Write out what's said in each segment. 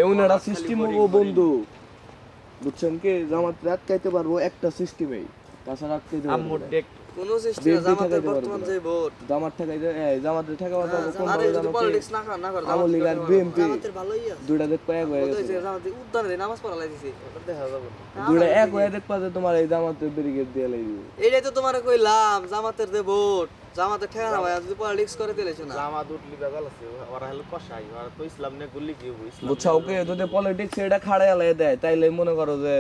এমন একটা সিস্টেম ও বন্ধু বুঝছেন কি জামাত আটকাইতে পারবো একটা সিস্টেমেই তাছাড়া আটকাইতে পারবো না কোন সিস্টেম জামাতের বর্তমান যে ভোট জামাত ঠেকাইতে জামাতে ঠেকাবার পারবো কোন আরে যদি পলিটিক্স না করে আমল লীগ আর বিএনপি জামাতের ভালোই আছে দুইটা দেখ এক হয়ে গেছে জামাতে উদ্যানে নামাজ পড়া লাইছে ওটা দেখা যাবে দুইটা এক হয়ে দেখবা যে তোমার এই জামাতের ব্যারিকেড দিয়ে লাই দিবে এইটাই তো তোমারে কইলাম জামাতের যে ভোট জামাতের ঠেকা না ভাই যদি পলিটিক্স করে দিলেছ না জামাত উঠলি বেজাল আছে ওরা হলো কষাই ওরা তো ইসলাম নে গুলি কি ইসলাম বুঝছাও কি যদি পলিটিক্স এটা খাড়ায় আলাই দেয় তাইলে মনে করো যে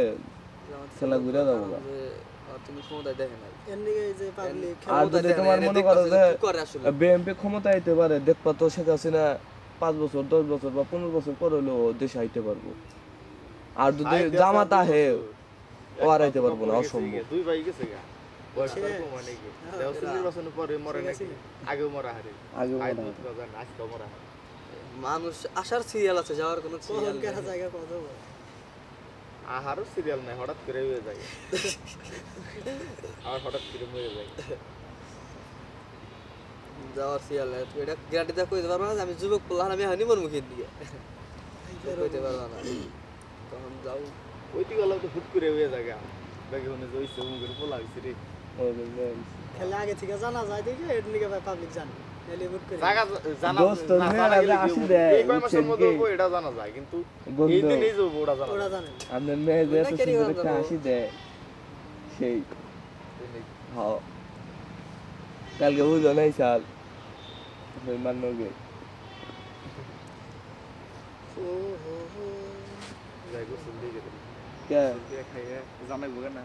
খেলা ঘুরে যাবো তুমি ক্ষমতায় দেখে নাই এমনিকে এই যে পাবলিক আর যদি তোমার মনে করো যে বিএনপি ক্ষমতা আইতে পারে দেখবা তো শেখ হাসিনা 5 বছর 10 বছর বা 15 বছর পর হলো দেশে আইতে পারবো আর যদি জামাত আহে ও আর আইতে পারবো না অসম্ভব দুই ভাই গেছে গা বয়স মানে কি দেওসিল নির্বাচন পরে মরে নাকি আগেও মরা হারে আজকে মরা মানুষ আসার সিরিয়াল আছে যাওয়ার কোনো সিরিয়াল কেনা জায়গা কত আহারও সিরিয়াল নাই হঠাৎ করে হয়ে যায় আর হঠাৎ করে মরে যায় যাওয়ার সিরিয়াল এটা গ্যারান্টিটা কইতে পারবো না আমি যুবক বললাম আমি হানিমুন মুখের দিকে কইতে পারবো না তখন যাও ওইটি গেল তো হুট করে হয়ে যায় ব্যাগে হনে জইছে মুখের পোলা হইছে রে খেলা আগে থেকে জানা যায় দেখে এর নিকে পাবলিক জানে এলি হুট করে জায়গা জানা দোস্ত মেয়েরা আসি দেয় এই মাসের মধ্যে এটা জানা যায় কিন্তু এই দিনই যে ওটা জানা আপনার মেয়ে যে এত সুন্দর একটা হাসি দেয় সেই হ্যাঁ কালকে বুঝো নাই স্যার মান্নগে যাই গোসল দিয়ে কে খাইয়ে জানাই বগে না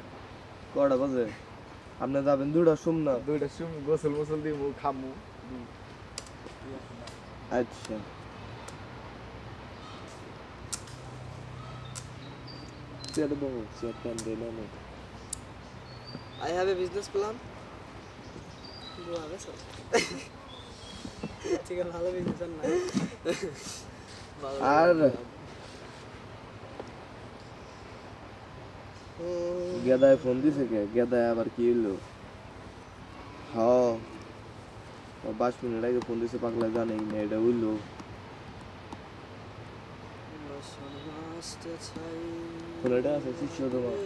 কটা বাজে আপনি যাবেন 2টার সময় না 2টার সময় গোসল মোসল দিব খামু আচ্ছা চেয়ারে বসো চেয়ার টান দিয়ে না I have a business plan. ঠিক আছে ভালো বিজনেস না আর গেদায় ফোন দিছে কে গেদায় আবার কি হলো হ্যাঁ 5 মিনিট আগে ফোন দিছে পাগলা জানেই না এটা হইলো ফোনটা আছে শিষ্য তোমার